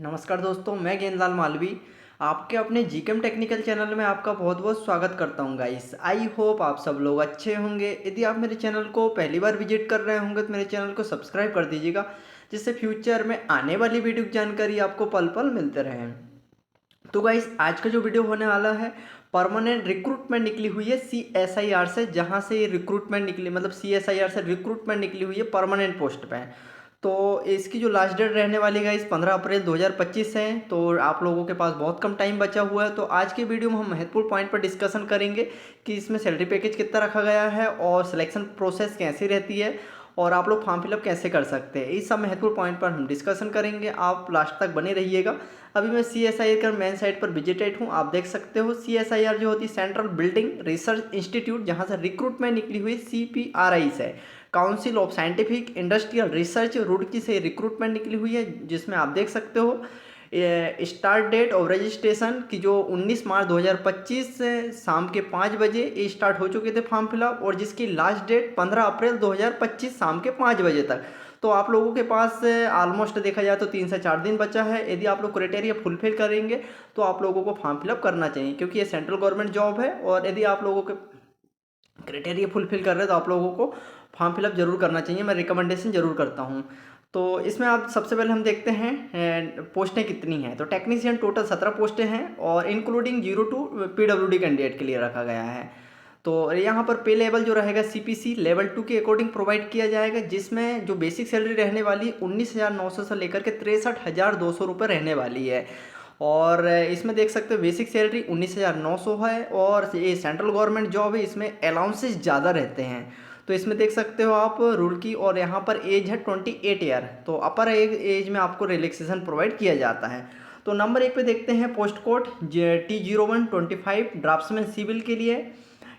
नमस्कार दोस्तों, मैं गेंदलाल मालवी आपके अपने जीकेम टेक्निकल चैनल में आपका बहुत बहुत स्वागत करता हूं गाइस। आई होप आप सब लोग अच्छे होंगे। यदि आप मेरे चैनल को पहली बार विजिट कर रहे होंगे तो मेरे चैनल को सब्सक्राइब कर दीजिएगा, जिससे फ्यूचर में आने वाली वीडियो की जानकारी आपको पल पल मिलते रहें। तो गाइस, आज का जो वीडियो होने वाला है, परमानेंट रिक्रूटमेंट निकली हुई है CSIR से, जहां से रिक्रूटमेंट निकली मतलब CSIR से रिक्रूटमेंट निकली हुई है परमानेंट पोस्ट पे। तो इसकी जो लास्ट डेट रहने वाली है इस 15 अप्रैल 2025 है। तो आप लोगों के पास बहुत कम टाइम बचा हुआ है। तो आज की वीडियो में हम महत्वपूर्ण पॉइंट पर डिस्कशन करेंगे कि इसमें सैलरी पैकेज कितना रखा गया है और सिलेक्शन प्रोसेस कैसी रहती है और आप लोग फॉर्म फिलअप कैसे कर सकते हैं। इस सब महत्वपूर्ण पॉइंट पर हम डिस्कशन करेंगे, आप लास्ट तक बने रहिएगा। अभी मैं CSIR का मेन साइट पर विजिटेड हूँ, आप देख सकते हो। CSIR जो होती है सेंट्रल बिल्डिंग रिसर्च इंस्टीट्यूट, जहाँ से रिक्रूटमेंट निकली हुई CPRI से, council of scientific industrial research Roorkee से रिक्रूटमेंट निकली हुई है, जिसमें आप देख सकते हो स्टार्ट डेट ऑफ रजिस्ट्रेशन की जो 19 मार्च 2025 से शाम के 5 बजे ये स्टार्ट हो चुके थे फॉर्म फिलअप, और जिसकी लास्ट डेट 15 अप्रैल 2025 शाम के 5 बजे तक। तो आप लोगों के पास ऑलमोस्ट देखा जाए तो 3 से 4 दिन बचा है। यदि आप लोग क्राइटेरिया फुलफिल करेंगे तो आप लोगों को फॉर्म फिलअप करना चाहिए, क्योंकि ये सेंट्रल गवर्नमेंट जॉब है। और यदि आप लोगों के क्राइटेरिया फुलफिल कर रहे हैं तो आप लोगों को फॉर्म फिलअप जरूर करना चाहिए, मैं रिकमेंडेशन जरूर करता हूँ। तो इसमें आप सबसे पहले हम देखते हैं पोस्टें कितनी हैं। तो टेक्नीशियन टोटल 17 पोस्टें हैं, और इंक्लूडिंग 0 टू PWD कैंडिडेट के लिए रखा गया है। तो यहाँ पर पे लेवल जो रहेगा CPC लेवल 2 के अकॉर्डिंग प्रोवाइड किया जाएगा, जिसमें जो बेसिक सैलरी रहने वाली 19,900 से लेकर के 63,200 रुपये रहने वाली है। और इसमें देख सकते हो बेसिक सैलरी 19,900 है, और ये सेंट्रल गवर्नमेंट जॉब है, इसमें अलाउंसेस ज़्यादा रहते हैं। तो इसमें देख सकते हो आप रूल की, और यहाँ पर एज है 28 ईयर। तो अपर एज में आपको रिलैक्सेशन प्रोवाइड किया जाता है। तो नंबर 1 पे देखते हैं post code T0125 draughtsman civil के लिए।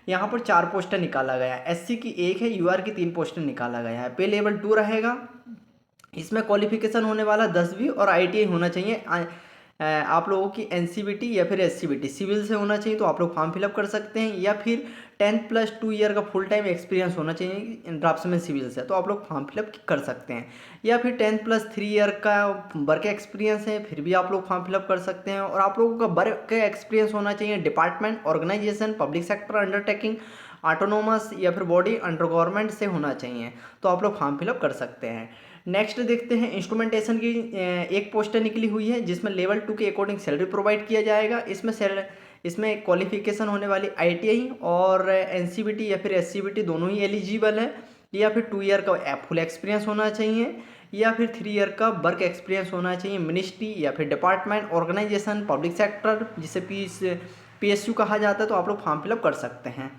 यहाँ पर 4 पोस्टर निकाला गया है। SC की 1 है, UR की 3 पोस्टर निकाला गया है। पे लेवल 2 रहेगा। इसमें क्वालिफिकेशन होने वाला 10वीं और ITI होना चाहिए। आप लोगों की NCVT या फिर SCVT सिविल से होना चाहिए, तो आप लोग फॉर्म फिलअप कर सकते हैं। या फिर 10+2 ईयर का फुल टाइम एक्सपीरियंस होना चाहिए ड्राफ्ट्समैन सिविल से, तो आप लोग फॉर्म फिलअप कर सकते हैं। या फिर 10+3 ईयर का वर्क एक्सपीरियंस है, फिर भी आप लोग फॉर्म फिलअप कर सकते हैं। और आप लोगों का वर्क एक्सपीरियंस होना चाहिए department, organisation, public sector undertaking, autonomous या फिर बॉडी अंडर गवर्नमेंट से होना चाहिए, तो आप लोग फॉर्म फिलअप कर सकते हैं। नेक्स्ट देखते हैं इंस्ट्रूमेंटेशन की एक पोस्टर निकली हुई है, जिसमें लेवल 2 के अकॉर्डिंग सैलरी प्रोवाइड किया जाएगा। इसमें क्वालिफिकेशन होने वाली ITI और NCVT या फिर SCVT दोनों ही एलिजिबल है। या फिर 2 ईयर का फुल एक्सपीरियंस होना चाहिए, या फिर 3 ईयर का वर्क एक्सपीरियंस होना चाहिए मिनिस्ट्री या फिर डिपार्टमेंट, ऑर्गेनाइजेशन, पब्लिक सेक्टर, जिसे PSU कहा जाता है, तो आप लोग फॉर्म फिलअप कर सकते हैं।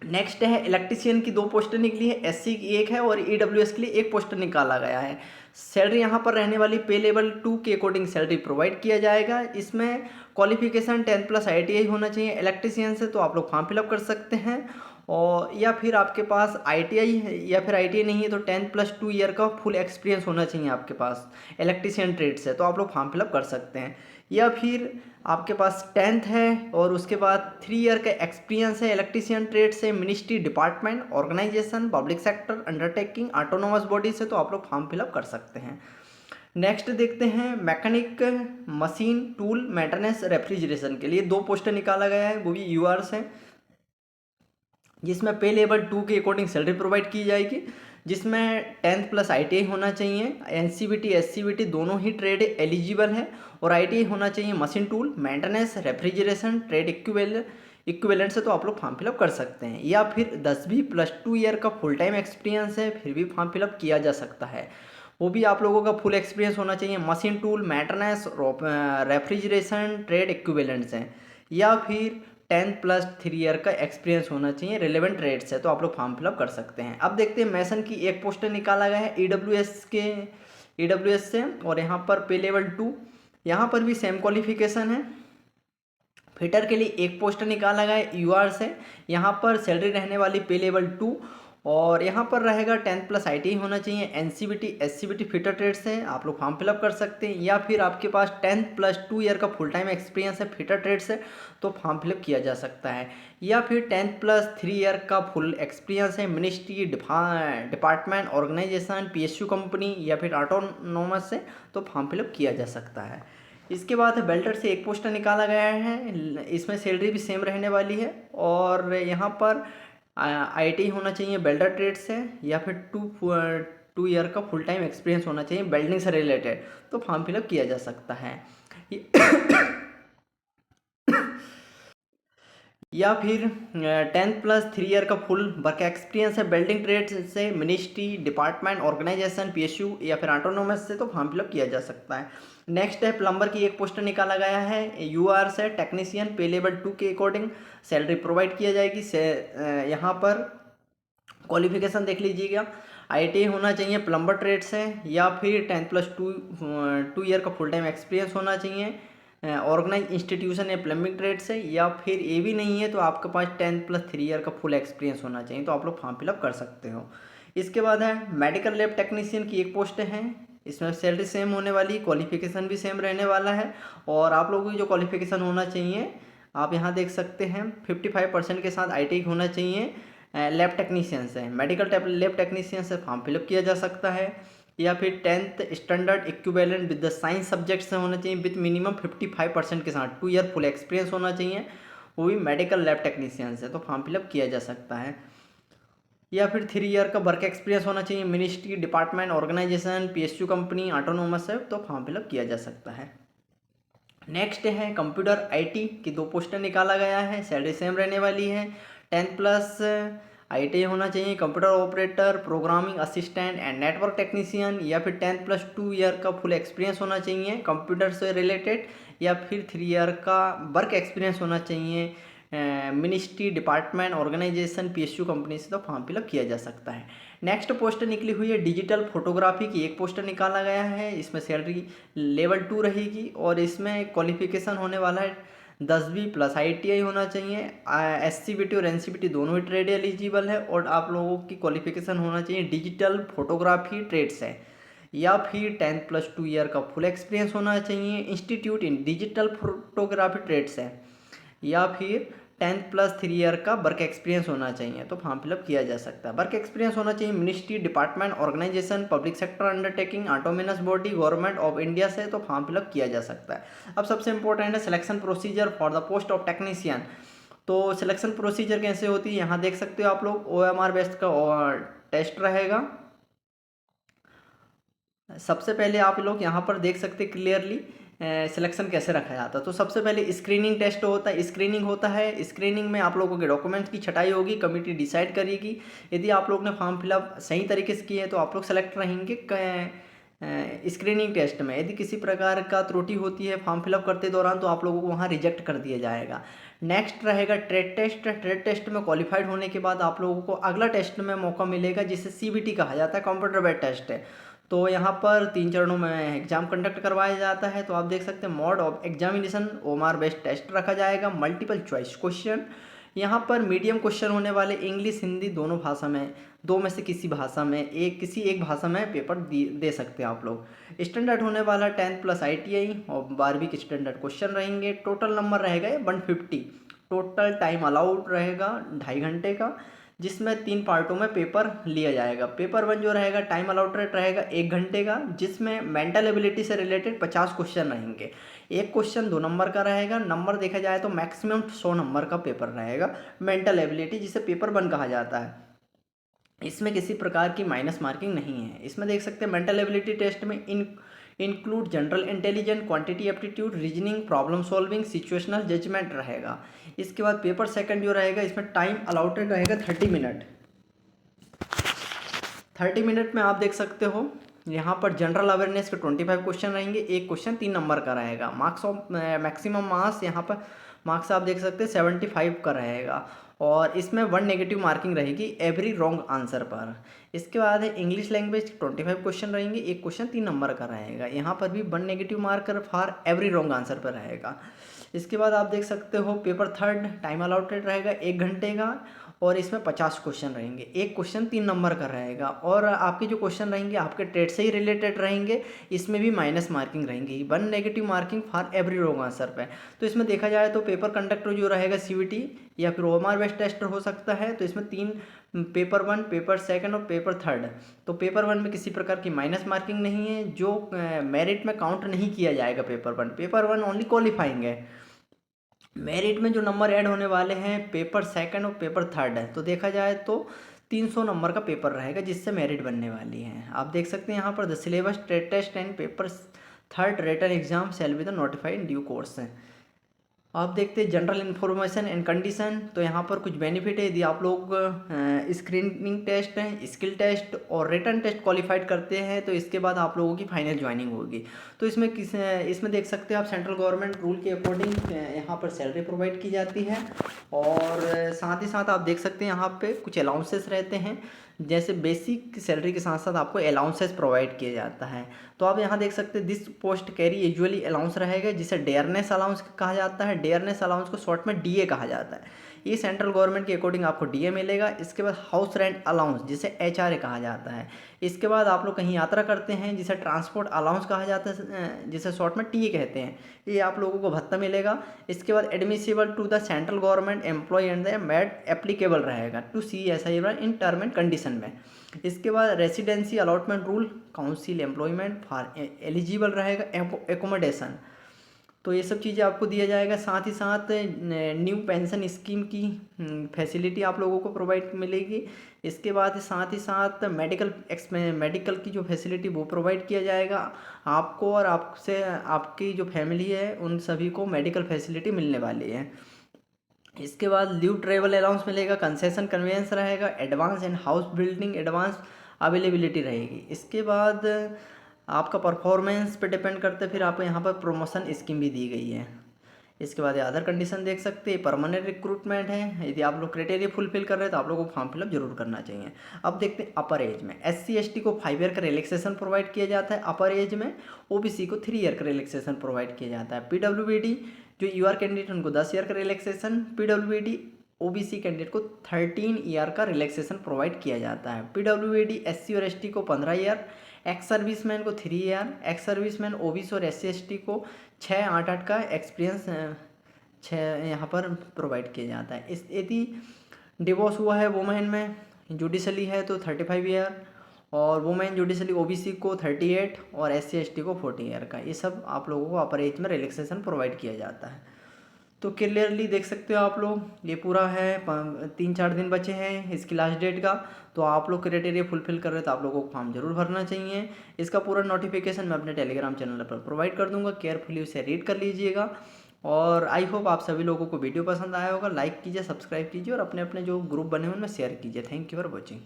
नेक्स्ट है इलेक्ट्रीशियन की 2 पोस्टर निकली है, SC की 1 है, और EWS के लिए 1 पोस्टर निकाला गया है। सैलरी यहाँ पर रहने वाली पे लेवल 2 के अकॉर्डिंग सैलरी प्रोवाइड किया जाएगा। इसमें क्वालिफिकेशन 10+ ITI होना चाहिए इलेक्ट्रीशियन से, तो आप लोग फॉर्म फिलअप कर सकते हैं। और या फिर आपके पास ITI है या फिर ITI नहीं है तो 10+2 ईयर का फुल एक्सपीरियंस होना चाहिए आपके पास इलेक्ट्रीशियन ट्रेड से, तो आप लोग फॉर्म फिलअप कर सकते हैं। या फिर आपके पास 10th है और उसके बाद 3 ईयर का एक्सपीरियंस है इलेक्ट्रीशियन ट्रेड से, ministry, department, organisation, public sector undertaking, autonomous body से, तो आप लोग फॉर्म फिलअप कर सकते हैं। नेक्स्ट देखते हैं mechanic, machine, tool, maintenance, refrigeration के लिए 2 पोस्टर निकाला गया है, वो भी UR से, जिसमें पे लेवल 2 के अकॉर्डिंग सैलरी प्रोवाइड की जाएगी। जिसमें 10+ ITI होना चाहिए, NCVT SCVT दोनों ही ट्रेड एलिजिबल है, और ITI होना चाहिए machine tool, maintenance, refrigeration, trade equivalent से, तो आप लोग फॉर्म फिलअप कर सकते हैं। या फिर 10वीं +2 ईयर का फुल टाइम एक्सपीरियंस है, फिर भी फॉर्म फिलअप किया जा सकता है। वो भी आप लोगों का फुल एक्सपीरियंस होना चाहिए machine tool, maintenance, refrigeration, trade equivalents हैं। या फिर 10+3 ईयर का एक्सपीरियंस होना चाहिए रिलेवेंट ट्रेड से, तो आप लोग फॉर्म फिलअप कर सकते हैं। अब देखते हैं मैसन की 1 पोस्टर निकाला गया है EWS से, और यहाँ पर पे लेवल 2, यहाँ पर भी सेम क्वालिफिकेशन है। फिटर के लिए 1 पोस्टर निकाला गया है UR से, यहाँ पर सैलरी रहने वाली पे लेवल 2, और यहाँ पर रहेगा 10th प्लस ITI होना चाहिए। NCBT SCBT फिटर ट्रेड से आप लोग फॉर्म फिलअप कर सकते हैं, या फिर आपके पास 10th प्लस 2 ईयर का फुल टाइम एक्सपीरियंस है फिटर ट्रेड से तो फॉर्म फिलअप किया जा सकता है, या फिर 10th प्लस 3 ईयर का फुल एक्सपीरियंस है ministry department organisation PSU company या फिर ऑटोनोमस से तो फॉर्म फिलअप किया जा सकता है। इसके बाद बेल्टर से एक पोस्टर निकाला गया है, इसमें सैलरी भी सेम रहने वाली है, और यहाँ पर ITI होना चाहिए बेल्डर ट्रेड से, या फिर 2 ईयर का फुल टाइम एक्सपीरियंस होना चाहिए बेल्डिंग से रिलेटेड तो फॉर्म फिलअप किया जा सकता है। या फिर 10th प्लस 3 ईयर का फुल वर्क एक्सपीरियंस है बिल्डिंग ट्रेड से मिनिस्ट्री डिपार्टमेंट ऑर्गेनाइजेशन PSU या फिर ऑटोनोमस से तो फॉर्म फिलअप किया जा सकता है। नेक्स्ट है प्लम्बर की एक पोस्टर निकाला गया है UR से टेक्नीशियन पे लेवल 2 के अकॉर्डिंग सैलरी प्रोवाइड किया जाएगी से यहाँ पर क्वालिफिकेशन देख लीजिएगा। ITI होना चाहिए प्लम्बर ट्रेड से, या फिर 10th प्लस 2 ईयर का फुल टाइम एक्सपीरियंस होना चाहिए ऑर्गेनाइज इंस्टीट्यूशन या प्लम्बिंग ट्रेड से, या फिर ये भी नहीं है तो आपके पास 10th प्लस 3 ईयर का फुल एक्सपीरियंस होना चाहिए तो आप लोग फॉर्म फिलअप कर सकते हो। इसके बाद है मेडिकल लैब टेक्नीशियन की एक पोस्ट है, इसमें सैलरी सेम होने वाली, क्वालिफिकेशन भी सेम रहने वाला है, और आप लोगों की जो क्वालिफिकेशन होना चाहिए आप यहाँ देख सकते हैं 55% के साथ ITI होना चाहिए लैब टेक्नीशियन से, मेडिकल लैब टेक्नीशियन से फॉर्म फिलअप किया जा सकता है, या फिर 10th standard equivalent with the science subject से होना चाहिए विथ मिनिमम 55% के साथ 2 ईयर फुल एक्सपीरियंस होना चाहिए, वो भी मेडिकल लैब टेक्नीशियन से तो फॉर्म फिलअप किया जा सकता है, या फिर 3 ईयर का वर्क एक्सपीरियंस होना चाहिए ministry department organisation PSU company autonomous है तो फॉर्म फिलअप किया जा सकता है। नेक्स्ट है कंप्यूटर IT की 2 पोस्टर निकाला गया है, सैलरी सेम रहने वाली है। 10th प्लस ITI होना चाहिए computer operator programming assistant and network technician, या फिर 10th प्लस 2 ईयर का फुल एक्सपीरियंस होना चाहिए कंप्यूटर से रिलेटेड, या फिर 3 ईयर का वर्क एक्सपीरियंस होना चाहिए ministry department organisation PSU company से तो फॉर्म फिलअप किया जा सकता है। नेक्स्ट पोस्टर निकली हुई है डिजिटल फोटोग्राफी की एक पोस्टर निकाला गया है, इसमें सैलरी लेवल 2 रहेगी, और इसमें क्वालिफिकेशन होने वाला है 10वीं प्लस ITI होना चाहिए। SCBT और NCBT दोनों ही ट्रेड एलिजिबल है, और आप लोगों की क्वालिफिकेशन होना चाहिए डिजिटल फोटोग्राफी ट्रेड से, या फिर 10th प्लस 2 ईयर का फुल एक्सपीरियंस होना चाहिए इंस्टीट्यूट इन डिजिटल फोटोग्राफी ट्रेड से, या फिर 10th प्लस 3 ईयर का वर्क एक्सपीरियंस होना चाहिए तो फॉर्म फिलअप किया जा सकता है। वर्क एक्सपीरियंस होना चाहिए ministry department organisation public sector undertaking autonomous body government of India से तो फॉर्म फिलअप किया जा सकता है। अब सबसे इंपॉर्टेंट है selection procedure for the post of technician. तो सिलेक्शन प्रोसीजर कैसे होती है यहाँ देख सकते हो आप लोग, OMR बेस्ड का टेस्ट रहेगा। सबसे पहले आप लोग यहाँ पर देख सकते क्लियरली सिलेक्शन कैसे रखा जाता है। तो सबसे पहले स्क्रीनिंग टेस्ट होता है, स्क्रीनिंग होता है, स्क्रीनिंग में आप लोगों के डॉक्यूमेंट्स की छटाई होगी, कमेटी डिसाइड करेगी। यदि आप लोग ने फॉर्म फिलअप सही तरीके से किए हैं तो आप लोग सेलेक्ट रहेंगे स्क्रीनिंग टेस्ट में। यदि किसी प्रकार का त्रुटि होती है फॉर्म फिलअप करते दौरान तो आप लोगों को वहाँ रिजेक्ट कर दिया जाएगा। नेक्स्ट रहेगा ट्रेड टेस्ट। ट्रेड टेस्ट में क्वालिफाइड होने के बाद आप लोगों को अगला टेस्ट में मौका मिलेगा जिसे CBT कहा जाता है, कंप्यूटर बेस्ड टेस्ट है। तो यहाँ पर 3 चरणों में एग्जाम कंडक्ट करवाया जाता है। तो आप देख सकते हैं mode of examination OMR based test रखा जाएगा, मल्टीपल चॉइस क्वेश्चन। यहाँ पर मीडियम क्वेश्चन होने वाले इंग्लिश हिंदी दोनों भाषा में, दो में से किसी भाषा में किसी एक भाषा में पेपर दे सकते हैं आप लोग। स्टैंडर्ड होने वाला 10th प्लस ITI और 12वीं के स्टैंडर्ड क्वेश्चन रहेंगे। टोटल नंबर रहेगा 150। टोटल टाइम अलाउड रहेगा 2.5 घंटे का, जिसमें 3 पार्टों में पेपर लिया जाएगा। पेपर 1 जो रहेगा टाइम अलाउटेड रहेगा 1 घंटे का, जिसमें मेंटल एबिलिटी से रिलेटेड 50 क्वेश्चन रहेंगे। एक क्वेश्चन 2 नंबर का रहेगा। नंबर देखा जाए तो मैक्सिमम 100 नंबर का पेपर रहेगा मेंटल एबिलिटी, जिसे पेपर 1 कहा जाता है। इसमें किसी प्रकार की माइनस मार्किंग नहीं है। इसमें देख सकते हैं मेंटल एबिलिटी टेस्ट में include general intelligence, quantity aptitude, reasoning, problem solving, situational judgement रहेगा। इसके बाद पेपर सेकंड जो रहेगा इसमें टाइम अलाउटेड रहेगा 30 मिनट। 30 मिनट में आप देख सकते हो यहाँ पर जनरल अवेयरनेस के 25 क्वेश्चन रहेंगे। एक क्वेश्चन 3 नंबर का रहेगा। मार्क्स ऑफ मैक्सिमम मार्क्स यहाँ पर मार्क्स आप देख सकते हैं 75 का रहेगा, और इसमें 1 नेगेटिव मार्किंग रहेगी एवरी रॉन्ग आंसर पर। इसके बाद है इंग्लिश लैंग्वेज 25 क्वेश्चन रहेंगे। एक क्वेश्चन 3 नंबर का रहेगा। यहाँ पर भी 1 negative marker for every wrong answer पर रहेगा। इसके बाद आप देख सकते हो पेपर थर्ड टाइम अलाउटेड रहेगा 1 घंटे का, और इसमें 50 क्वेश्चन रहेंगे। एक क्वेश्चन 3 नंबर का रहेगा और आपके जो क्वेश्चन रहेंगे आपके ट्रेड से ही रिलेटेड रहेंगे। इसमें भी माइनस मार्किंग रहेंगी, 1 negative marking for every wrong answer पे। तो इसमें देखा जाए तो पेपर कंडक्टर जो रहेगा सीवीटी या फिर ओएमआर बेस्ड टेस्ट हो सकता है। तो इसमें 3 पेपर 1, पेपर 2 और पेपर 3। तो पेपर 1 में किसी प्रकार की माइनस मार्किंग नहीं है, जो मेरिट में काउंट नहीं किया जाएगा। पेपर 1 ओनली क्वालिफाइंग है। मेरिट में जो नंबर ऐड होने वाले हैं पेपर 2 और पेपर 3 है। तो देखा जाए तो 300 नंबर का पेपर रहेगा जिससे मेरिट बनने वाली है। आप देख सकते हैं यहाँ पर the syllabus, trade test and paper 3 written exam shall be the notified in due course है। आप देखते हैं जनरल इन्फॉर्मेशन एंड कंडीशन। तो यहाँ पर कुछ बेनिफिट है, यदि आप लोग स्क्रीनिंग टेस्ट है, स्किल टेस्ट और रिटन टेस्ट क्वालिफाइड करते हैं तो इसके बाद आप लोगों की फाइनल ज्वाइनिंग होगी। तो इसमें देख सकते हैं आप सेंट्रल गवर्नमेंट रूल के अकॉर्डिंग यहाँ पर सैलरी प्रोवाइड की जाती है। और साथ ही साथ आप देख सकते हैं यहाँ पे कुछ अलाउंसेस रहते हैं, जैसे बेसिक सैलरी के साथ साथ आपको अलाउंसेस प्रोवाइड किया जाता है। तो आप यहाँ देख सकते हैं this post carry usually allowance रहेगा, जिसे डेयरनेस अलाउंस कहा जाता है। डेयरनेस अलाउंस को शॉर्ट में डीए कहा जाता है। ये सेंट्रल गवर्नमेंट के अकॉर्डिंग आपको डीए मिलेगा। इसके बाद हाउस रेंट अलाउंस जिसे एचआरए कहा जाता है। इसके बाद आप लोग कहीं यात्रा करते हैं जिसे ट्रांसपोर्ट अलाउंस कहा जाता है, जिसे शॉर्ट में टीए कहते हैं। ये आप लोगों को भत्ता मिलेगा। इसके बाद admissible to the central government employ and the made applicable रहेगा to CSI in term and condition में। इसके बाद residency allotment rule council employment for eligible रहेगा एकोमोडेशन। तो ये सब चीज़ें आपको दिया जाएगा। साथ ही साथ न्यू पेंशन स्कीम की फैसिलिटी आप लोगों को प्रोवाइड मिलेगी। इसके बाद साथ ही साथ मेडिकल की जो फैसिलिटी वो प्रोवाइड किया जाएगा आपको, और आपसे आपकी जो फैमिली है उन सभी को मेडिकल फैसिलिटी मिलने वाली है। इसके बाद लीव ट्रेवल अलाउंस मिलेगा, कंसेशन कन्वेंस रहेगा, advance and house building advance availability रहेगी। इसके बाद आपका परफॉर्मेंस पे डिपेंड करते फिर आपको यहाँ पर प्रमोशन स्कीम भी दी गई है। इसके बाद अदर कंडीशन देख सकते हैं, परमानेंट रिक्रूटमेंट है। यदि आप लोग क्राइटेरिया फुलफिल कर रहे हैं तो आप लोगों को फॉर्म फिलअप जरूर करना चाहिए। अब देखते हैं अपर एज में SC ST को 5 ईयर का रिलैक्सेशन प्रोवाइड किया जाता है। अपर एज में OBC को 3 ईयर का रिलैक्सेशन प्रोवाइड किया जाता है। PWBD जो UR कैंडिडेट उनको 10 ईयर का रिलैक्सेशन, PWBD OBC कैंडिडेट को 13 ईयर का रिलैक्सेशन प्रोवाइड किया जाता है। PWBD SC और ST को 15 ईयर, एक्स सर्विसमैन को 3 ईयर, एक्स सर्विसमैन OBC और SC ST को 6-8 का एक्सपीरियंस 6 यहाँ पर प्रोवाइड किया जाता है। इस यदि डिवोर्स हुआ है वुमेन में जुडिशली है तो 35 ईयर, और वुमेन जुडिशली OBC को 38 और SC ST को 40 ईयर का। ये सब आप लोगों को अपर एज में रिलैक्सेशन प्रोवाइड किया जाता है। तो क्लियरली देख सकते हो आप लोग, ये पूरा है 3-4 दिन बचे हैं इसकी लास्ट डेट का। तो आप लोग क्राइटेरिया फुलफिल कर रहे हैं तो आप लोगों को फॉर्म जरूर भरना चाहिए। इसका पूरा नोटिफिकेशन मैं अपने टेलीग्राम चैनल पर प्रोवाइड कर दूंगा, केयरफुली उसे रीड कर लीजिएगा। और आई होप आप सभी लोगों को वीडियो पसंद आया होगा। लाइक कीजिए, सब्सक्राइब कीजिए और अपने अपने जो ग्रुप बने हुए उनमें शेयर कीजिए। Thank you for watching.